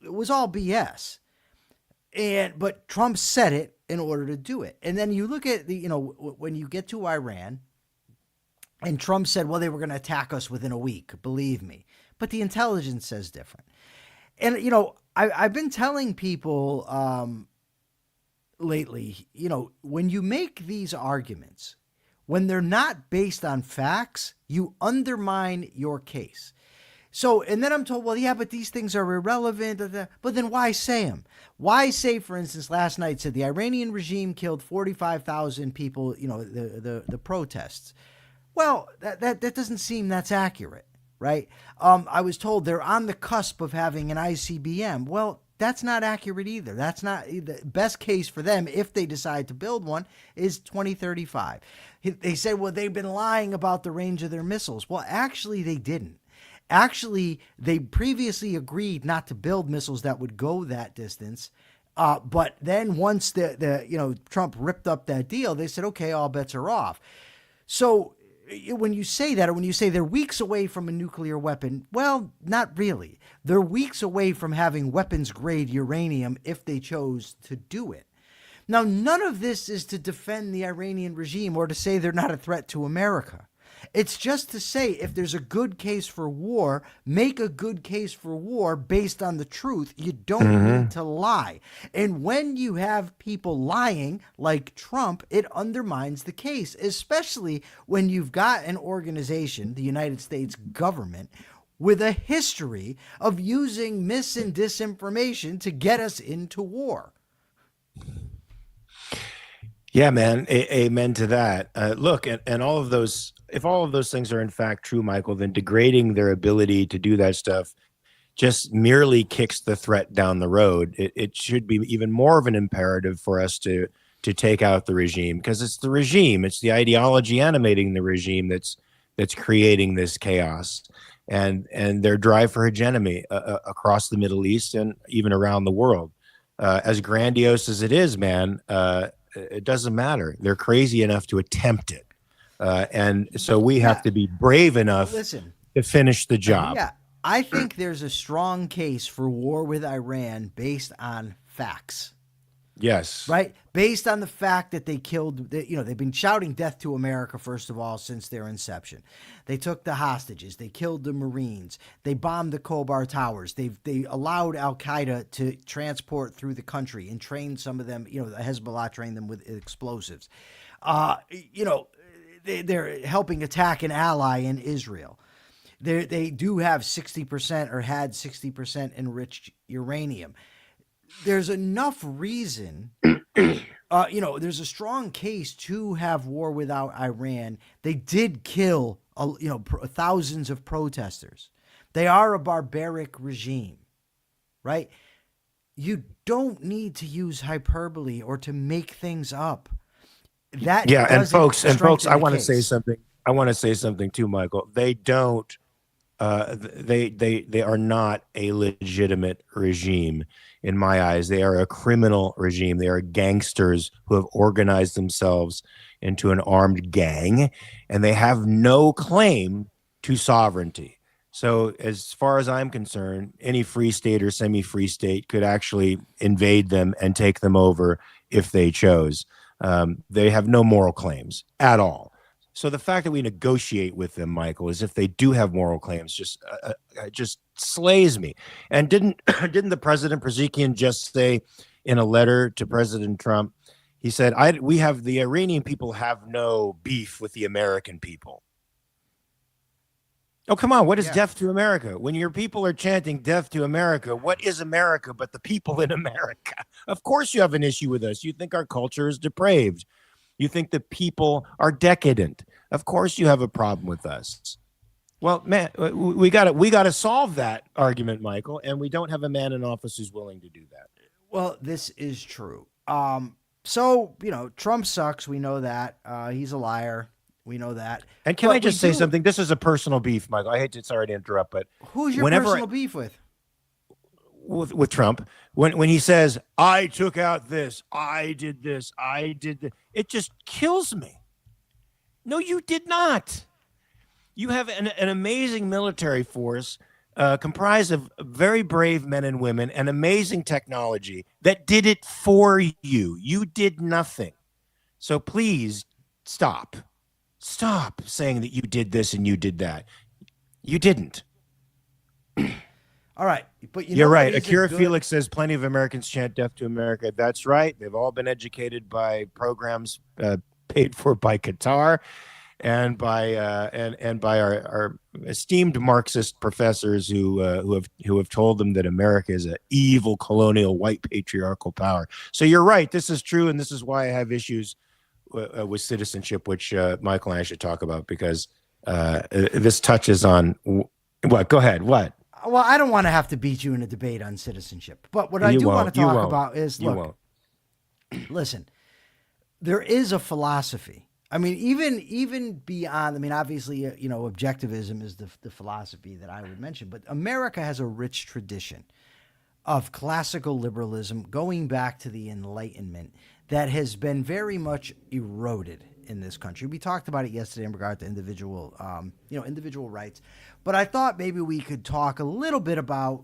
was all BS. But Trump said it in order to do it. And then you look at when you get to Iran, and Trump said, well, they were going to attack us within a week. Believe me. But the intelligence says different. And, I've been telling people lately, when you make these arguments, when they're not based on facts, you undermine your case. So, and then I'm told, well, yeah, but these things are irrelevant. But then why say them? Why say, for instance, last night said the Iranian regime killed 45,000 people, the protests. Well, that doesn't seem that's accurate. Right. I was told they're on the cusp of having an ICBM. Well, that's not accurate either. That's not the best case for them. If they decide to build one, is 2035. They said, well, they've been lying about the range of their missiles. Well, actually, they didn't. Actually, they previously agreed not to build missiles that would go that distance. But then once Trump ripped up that deal, they said, OK, all bets are off. So when you say that, or when you say they're weeks away from a nuclear weapon, well, not really. They're weeks away from having weapons-grade uranium if they chose to do it. Now, none of this is to defend the Iranian regime or to say they're not a threat to America. It's just to say if there's a good case for war, make a good case for war based on the truth. You don't need to lie. And when you have people lying like Trump, it undermines the case, especially when you've got an organization, the United States government, with a history of using mis and disinformation to get us into war. Yeah, man. Amen to that. Look, and all of those if all of those things are in fact true, Michael, then degrading their ability to do that stuff just merely kicks the threat down the road. It should be even more of an imperative for us to take out the regime, because it's the regime, it's the ideology animating the regime that's creating this chaos and their drive for hegemony across the Middle East and even around the world. As grandiose as it is, man, it doesn't matter. They're crazy enough to attempt it. And so we have to be brave enough to finish the job. Yeah, I think there's a strong case for war with Iran based on facts. Yes. Right? Based on the fact that they killed, they've been shouting death to America, first of all, since their inception. They took the hostages. They killed the Marines. They bombed the Khobar Towers. They allowed Al-Qaeda to transport through the country and trained some of them, Hezbollah trained them with explosives. They're helping attack an ally in Israel. They do have 60% or had 60% enriched uranium. There's enough reason, there's a strong case to have war without Iran. They did kill, thousands of protesters. They are a barbaric regime, right? You don't need to use hyperbole or to make things up. And folks, I want to say something. I want to say something too, Michael. They don't. They are not a legitimate regime in my eyes. They are a criminal regime. They are gangsters who have organized themselves into an armed gang, and they have no claim to sovereignty. So as far as I'm concerned, any free state or semi-free state could actually invade them and take them over if they chose. They have no moral claims at all. So the fact that we negotiate with them, Michael, as if they do have moral claims, just slays me. And didn't the president Perzekian just say in a letter to President Trump, he said, the Iranian people have no beef with the American people. Oh, come on. What is death to America? When your people are chanting death to America, what is America but the people in America? Of course you have an issue with us. You think our culture is depraved. You think the people are decadent. Of course you have a problem with us. Well, man, we got to solve that argument, Michael, and we don't have a man in office who's willing to do that. Well, this is true. So, Trump sucks. We know that. He's a liar. We know that. And can I just say something? This is a personal beef, Michael. I hate to, sorry to interrupt, but who's your personal beef with? With Trump, when he says, I took out this, I did this, I did this, it just kills me. No, you did not. You have an amazing military force comprised of very brave men and women and amazing technology that did it for you. You did nothing. So please stop. Stop saying that you did this and you did that. You didn't. All right, but you're right. Akira Felix says plenty of Americans chant death to America. That's right. They've all been educated by programs paid for by Qatar and by our esteemed Marxist professors who have told them that America is an evil colonial white patriarchal power. So you're right. This is true, and this is why I have issues with citizenship, which Michael and I should talk about, because this touches on what? Go ahead. What? Well, I don't want to have to beat you in a debate on citizenship, but what I do want to talk about is, look, listen, there is a philosophy. I mean, even beyond, I mean, obviously, objectivism is the philosophy that I would mention, but America has a rich tradition of classical liberalism going back to the Enlightenment that has been very much eroded in this country. We talked about it yesterday in regard to individual rights. But I thought maybe we could talk a little bit about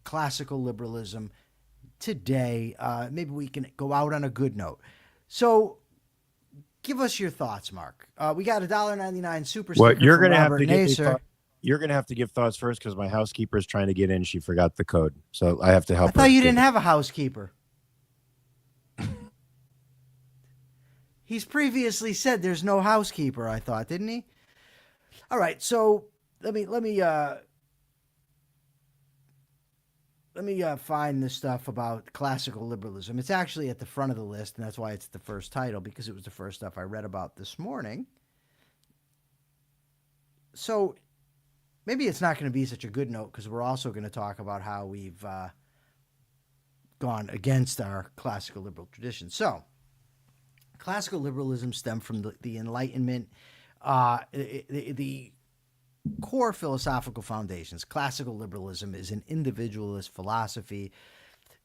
classical liberalism today. Maybe we can go out on a good note. So give us your thoughts, Mark. We got $1.99 super sticker. Well, you're going to have to You're going to have to give thoughts first, because my housekeeper is trying to get in. She forgot the code. So I have to help her. I thought you didn't have a housekeeper. He's previously said there's no housekeeper, I thought, didn't he? All right, so let me find this stuff about classical liberalism. It's actually at the front of the list, and that's why it's the first title, because it was the first stuff I read about this morning. So maybe it's not going to be such a good note because we're also going to talk about how we've gone against our classical liberal tradition. So classical liberalism stemmed from the Enlightenment. The core philosophical foundations. Classical liberalism is an individualist philosophy.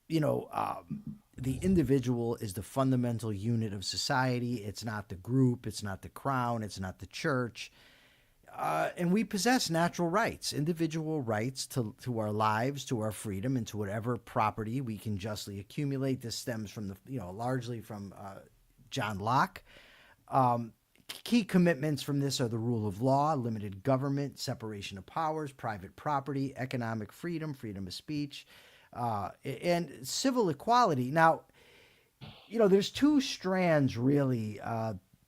The individual is the fundamental unit of society. It's not the group. It's not the crown. It's not the church. And we possess natural rights, individual rights to our lives, to our freedom, and to whatever property we can justly accumulate. This stems from largely from John Locke. Key commitments from this are the rule of law, limited government, separation of powers, private property, economic freedom, freedom of speech, and civil equality. Now, there's two strands really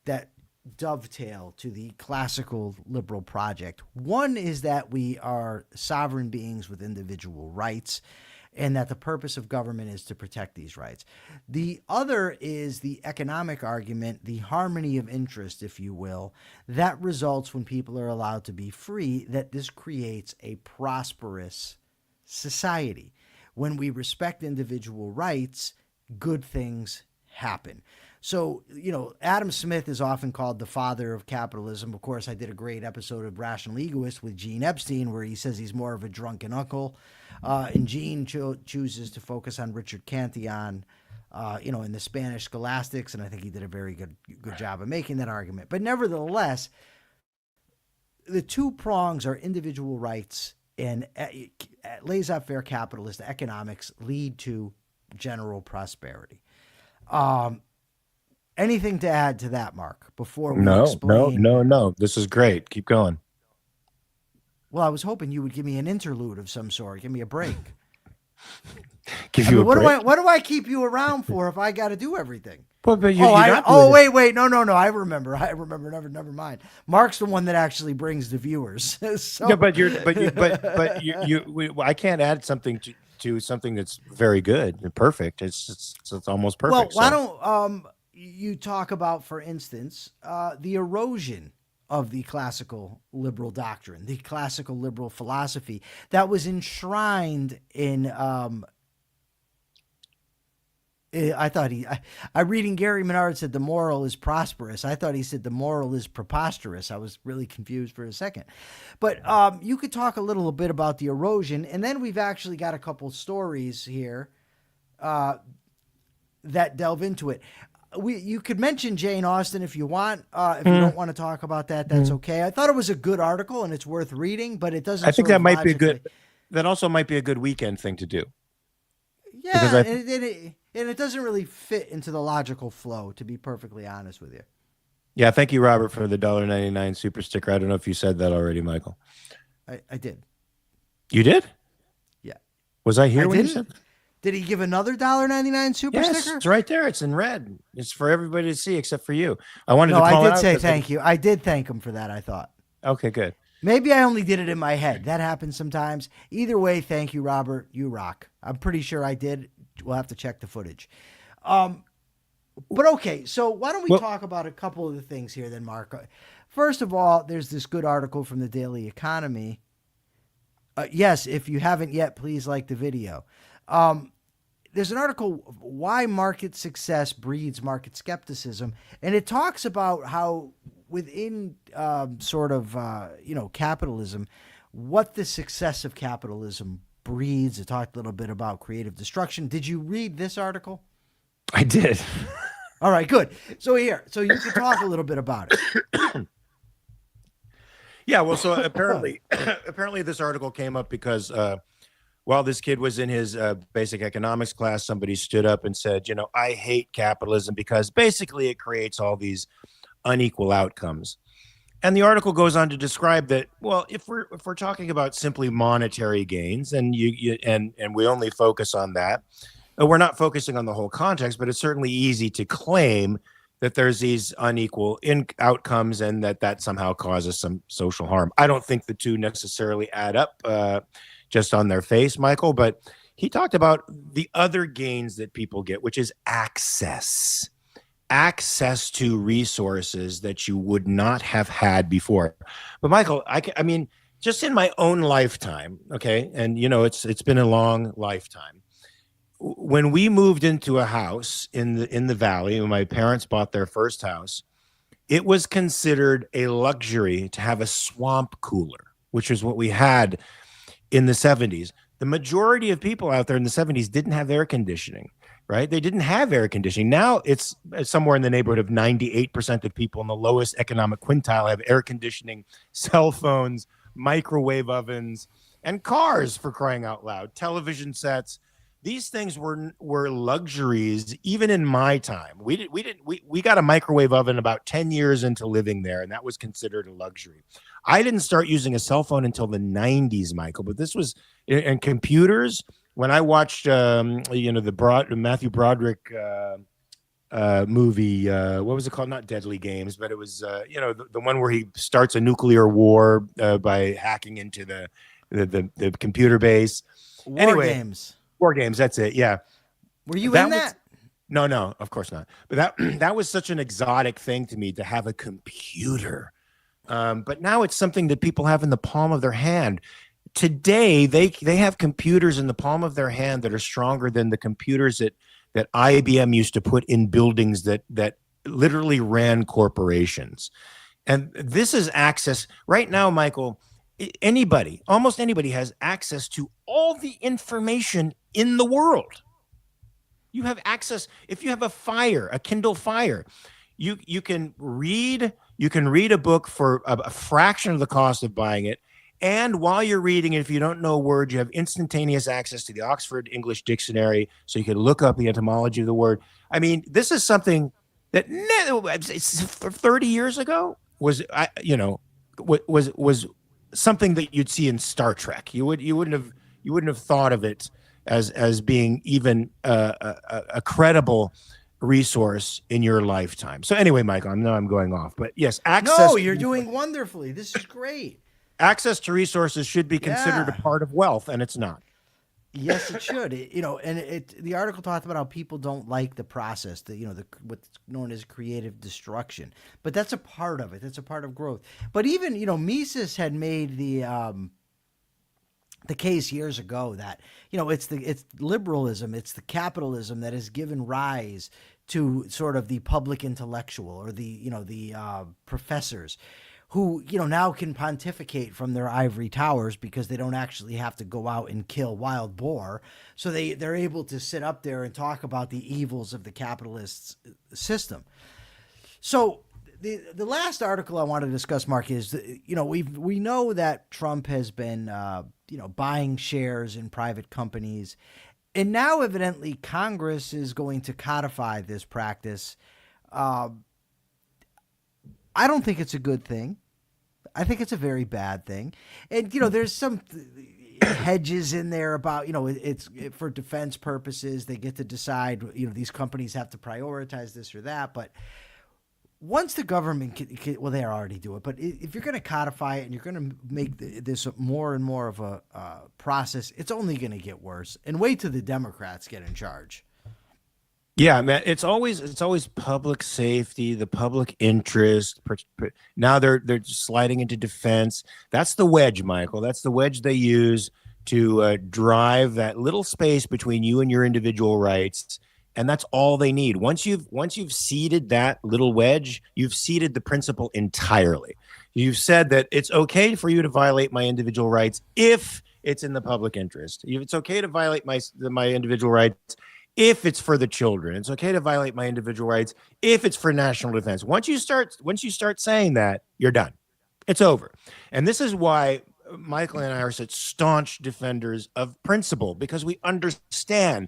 that dovetail to the classical liberal project. One is that we are sovereign beings with individual rights, and that the purpose of government is to protect these rights. The other is the economic argument, the harmony of interest, if you will, that results when people are allowed to be free, that this creates a prosperous society. When we respect individual rights, good things happen. So, Adam Smith is often called the father of capitalism. Of course, I did a great episode of Rational Egoist with Gene Epstein where he says he's more of a drunken uncle. And Gene chooses to focus on Richard Cantillon, in the Spanish scholastics, and I think he did a very good job of making that argument. But nevertheless, the two prongs are individual rights and laissez-faire capitalist economics lead to general prosperity. Anything to add to that, Mark, before we explain? No. This is great. Keep going. Well, I was hoping you would give me an interlude of some sort. Give me a break. Give you a break? What do I keep you around for if I got to do everything? But wait. No. I remember. Never mind. Mark's the one that actually brings the viewers. So. Yeah, but I can't add something to something that's very good and perfect. It's almost perfect. Well, why don't you talk about, for instance, the erosion of the classical liberal doctrine, the classical liberal philosophy that was enshrined in, I reading Gary Menard said the moral is prosperous. I thought he said the moral is preposterous. I was really confused for a second. But you could talk a little bit about the erosion, and then we've actually got a couple stories here that delve into it. You could mention Jane Austen if you want. If you don't want to talk about that, that's okay. I thought it was a good article and it's worth reading, but it doesn't. I think that might be that also might be a good weekend thing to do. Yeah, and it doesn't really fit into the logical flow, to be perfectly honest with you. Yeah, thank you, Robert, for the $1.99 super sticker. I don't know if you said that already, Michael. I did. You did? Yeah. Was I here when you said that? Did he give another $1.99 super sticker? It's right there. It's in red. It's for everybody to see except for you. I did say thank you. I did thank him for that, I thought. Okay, good. Maybe I only did it in my head. That happens sometimes. Either way, thank you, Robert. You rock. I'm pretty sure I did. We'll have to check the footage. But okay, so why don't we talk about a couple of the things here then, Mark? First of all, there's this good article from the Daily Economy. Yes, if you haven't yet, please like the video. There's an article, Why Market Success Breeds Market Skepticism, and it talks about how within capitalism, what the success of capitalism breeds. It talked a little bit about creative destruction. Did you read this article? I did. All right, good. So you can talk a little bit about it. Yeah, well, so apparently this article came up because while this kid was in his basic economics class, somebody stood up and said, I hate capitalism because basically it creates all these unequal outcomes. And the article goes on to describe that, well, if we're talking about simply monetary gains and and we only focus on that, we're not focusing on the whole context, but it's certainly easy to claim that there's these unequal outcomes and that somehow causes some social harm. I don't think the two necessarily add up just on their face, Michael, but he talked about the other gains that people get, which is access. access to resources that you would not have had before. But Michael, I mean, just in my own lifetime, okay, and it's been a long lifetime. When we moved into a house in the valley, when my parents bought their first house, it was considered a luxury to have a swamp cooler, which is what we had in the 70s. The majority of people out there in the 70s didn't have air conditioning, right? They didn't have air conditioning. Now it's somewhere in the neighborhood of 98% of people in the lowest economic quintile have air conditioning, cell phones, microwave ovens, and cars, for crying out loud, television sets. These things were luxuries even in my time. We got a microwave oven about 10 years into living there, and that was considered a luxury. I didn't start using a cell phone until the 90s, Michael, but this was, and computers, when I watched the Matthew Broderick movie, what was it called? Not Deadly Games, but it was the one where he starts a nuclear war by hacking into the computer base. War games, that's it. Yeah. Were you in that? No, of course not. But that was such an exotic thing to me, to have a computer. But now it's something that people have in the palm of their hand. Today, they have computers in the palm of their hand that are stronger than the computers that IBM used to put in buildings that literally ran corporations. And this is access right now, Michael. Almost anybody has access to all the information in the world. You have access. If you have a Kindle Fire, you can read a book for a fraction of the cost of buying it. And while you're reading it, if you don't know a word, you have instantaneous access to the Oxford English Dictionary, so you can look up the etymology of the word. I mean, this is something that 30 years ago was something that you'd see in Star Trek. You wouldn't have thought of it as being even a credible resource in your lifetime. So anyway, Michael, I know I'm going off, but yes, access. No, you're doing wonderfully. This is great. Access to resources should be considered a part of wealth, and it's not. Yes, it should. The article talked about how people don't like the process, what's known as creative destruction. But that's a part of it. That's a part of growth. But even Mises had made the case years ago that it's liberalism, it's the capitalism that has given rise to sort of the public intellectual, or the professors, who now can pontificate from their ivory towers because they don't actually have to go out and kill wild boar. So they're able to sit up there and talk about the evils of the capitalist system. So the last article I want to discuss, Mark, is we know that Trump has been buying shares in private companies, and now evidently Congress is going to codify this practice. I don't think it's a good thing. I think it's a very bad thing. And, there's some hedges in there about, it's for defense purposes. They get to decide, these companies have to prioritize this or that. But once the government well, they already do it. But if you're going to codify it and you're going to make this more and more of a process, it's only going to get worse. And wait till the Democrats get in charge. Yeah, man, it's always public safety, the public interest. Now they're sliding into defense. That's the wedge, Michael. That's the wedge they use to drive that little space between you and your individual rights, and that's all they need. Once you've seeded that little wedge, you've seeded the principle entirely. You've said that it's okay for you to violate my individual rights if it's in the public interest. It's okay to violate my individual rights if it's for the children. It's okay to violate my individual rights if it's for national defense. Once you start saying that, you're done. It's over. And this is why Michael and I are such staunch defenders of principle, because we understand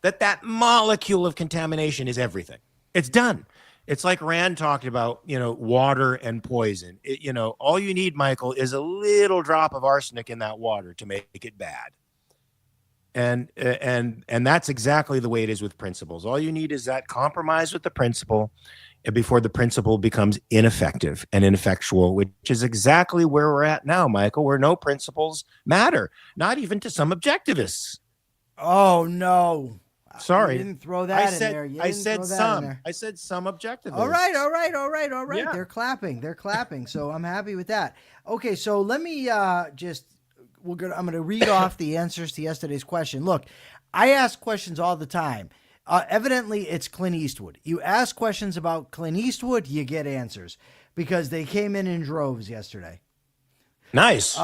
that molecule of contamination is everything. It's done. It's like Rand talked about, water and poison. All you need, Michael, is a little drop of arsenic in that water to make it bad. And that's exactly the way it is with principles. All you need is that compromise with the principle before the principle becomes ineffective and ineffectual, which is exactly where we're at now, Michael, where no principles matter, not even to some objectivists. Oh, no. Sorry. You didn't throw that in there. I said some. I said some objectively. All right. Yeah. They're clapping. So I'm happy with that. Okay, so let me I'm gonna read off the answers to yesterday's question. Look, I ask questions all the time. Evidently, it's Clint Eastwood. You ask questions about Clint Eastwood, you get answers because they came in droves yesterday. Nice.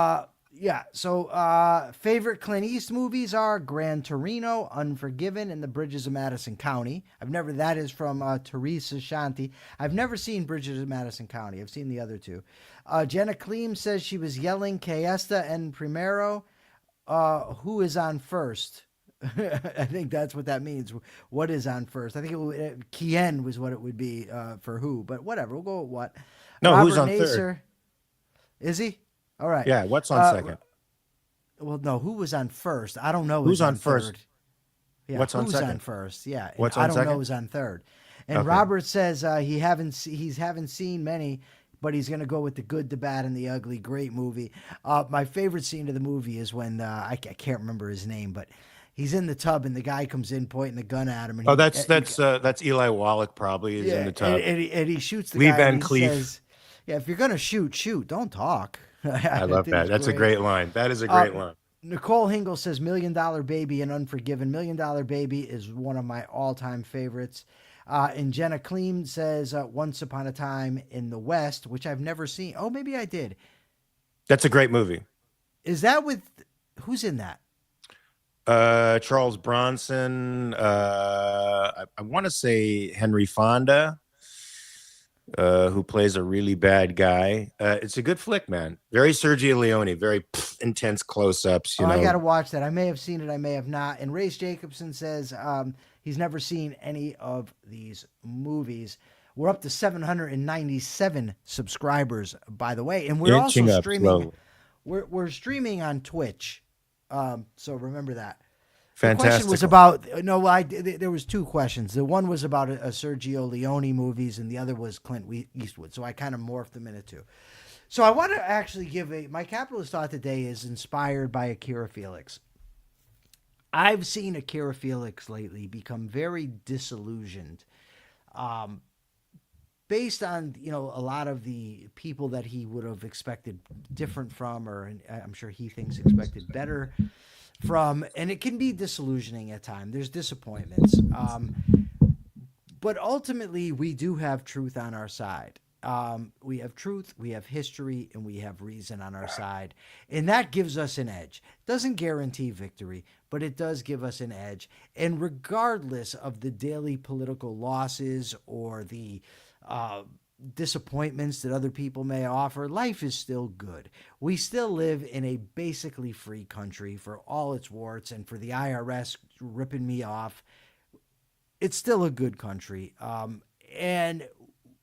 Yeah. So, favorite Clint East movies are Gran Torino, Unforgiven, and The Bridges of Madison County. That is from Teresa Shanti. I've never seen Bridges of Madison County. I've seen the other two. Jenna Kleem says she was yelling "Cayesta en primero." Who is on first? I think that's what that means. What is on first? I think Kien was what it would be for who, but whatever. We'll go with what. No, Robert who's on Naser. third? Is he? All right. Yeah, what's on second? Well, no, who was on first? I don't know. Who's on first? Third. Yeah, what's on second? Who's on first? Yeah, what's I on don't second? know who's on third. And Okay. Robert says he haven't seen many, but he's going to go with the good, the bad, and the ugly. Great movie. My favorite scene of the movie is when I can't remember his name, but he's in the tub and the guy comes in pointing the gun at him. And that's Eli Wallach probably is in the tub. And he shoots the Lee guy. Van And he Cleef. says, "Yeah, if you're going to shoot. Don't talk." I love that. That's a great line. That is a great line. Nicole Hingle says $1 Million Baby and Unforgiven. $1 Million Baby is one of my all-time favorites. And Jenna Kleem says Once Upon a Time in the West, which I've never seen. Oh, maybe I did. That's a great movie. Is that with who's in that? Charles Bronson. I want to say Henry Fonda, who plays a really bad guy. It's a good flick, man. Very Sergio Leone, very intense close-ups. You know, I got to watch that. I may have seen it, I may have not. And Race Jacobson says he's never seen any of these movies. We're up to 797 subscribers, by the way, and we're Inching also up streaming. slowly. We're streaming on Twitch, so remember that. Fantastic. The question was about there was two questions. The one was about a Sergio Leone movies, and the other was Clint Eastwood. So I kind of morphed them into two. So I want to actually give my capitalist thought today is inspired by Akira Felix. I've seen Akira Felix lately become very disillusioned, based on a lot of the people that he would have expected different from, or I'm sure he thinks expected better from, and it can be disillusioning at times. There's disappointments, but ultimately we do have truth on our side. We have truth, we have history, and we have reason on our side, and that gives us an edge. Doesn't guarantee victory, but it does give us an edge. And regardless of the daily political losses or the disappointments that other people may offer, life is still good. We still live in a basically free country for all its warts, and for the IRS ripping me off, it's still a good country. And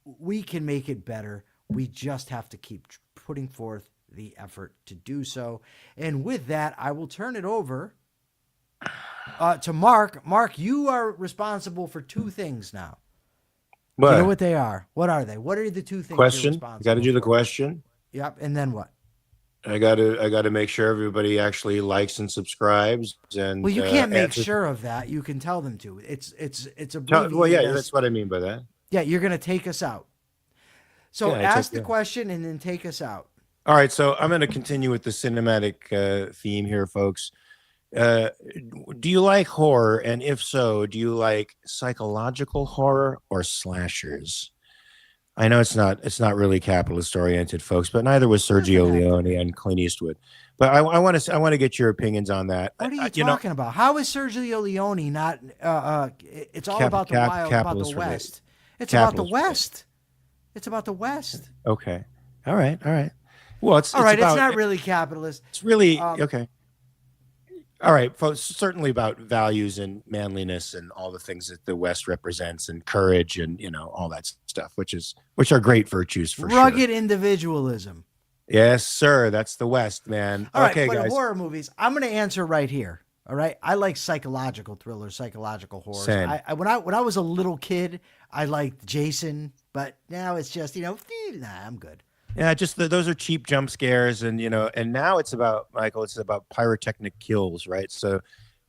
we can make it better. We just have to keep putting forth the effort to do so. And with that, I will turn it over to Mark. Mark, you are responsible for two things now. What? You know what they are? What are they? What are the two things? Question. You're responsible Got to do the for? question. Yep. And then what? I got to make sure everybody actually likes and subscribes. And Well, you can't make sure of that. You can tell them to. It's Well, yeah, abbreviated that's what I mean by that. Yeah, you're going to take us out. So Yeah, ask the question and then take us out. All right, so I'm going to continue with the cinematic theme here, folks. Do you like horror? And if so, do you like psychological horror or slashers? I know it's not really capitalist oriented, folks, but neither was Sergio Leone and Clint Eastwood. But I want to get your opinions on that. What are you talking about? How is Sergio Leone not? It's all about the wild, about the West. It's about the West. It's about the West. Okay. All right. Well, it's not really capitalist. It's really okay. All right, folks. Certainly about values and manliness and all the things that the West represents, and courage, and all that stuff, which are great virtues for sure. Rugged individualism. Yes, sir. That's the West, man. All right, okay, but guys. Horror movies. I'm going to answer right here. All right, I like psychological thrillers, psychological horrors. Same. When I was a little kid, I liked Jason, but now it's just nah, I'm good. Yeah, just those are cheap jump scares, and and now it's about Michael. It's about pyrotechnic kills, right? So,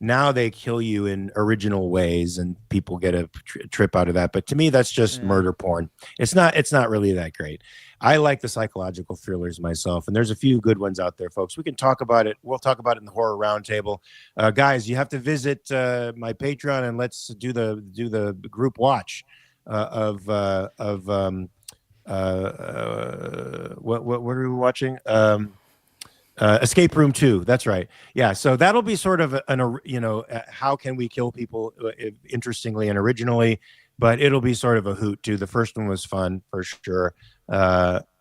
Now they kill you in original ways, and people get a trip out of that. But to me, that's just murder porn. It's not really that great. I like the psychological thrillers myself, and there's a few good ones out there, folks. We can talk about it. We'll talk about it in the Horror Roundtable. Guys, you have to visit my Patreon, and let's do the group watch of what are we watching? Escape Room 2. That's right. Yeah. So that'll be sort of how can we kill people interestingly and originally, but it'll be sort of a hoot too. The first one was fun for sure.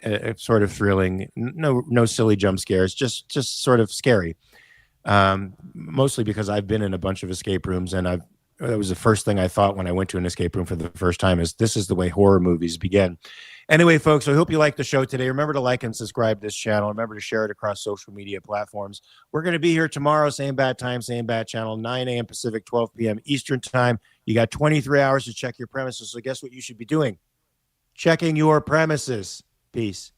It's sort of thrilling. No silly jump scares. Just sort of scary. Mostly because I've been in a bunch of escape rooms, and that was the first thing I thought when I went to an escape room for the first time, is this is the way horror movies begin. Anyway, folks, I hope you liked the show today. Remember to like and subscribe to this channel. Remember to share it across social media platforms. We're going to be here tomorrow, same bad time, same bad channel, 9 a.m. Pacific, 12 p.m. Eastern time. You got 23 hours to check your premises. So guess what you should be doing? Checking your premises. Peace.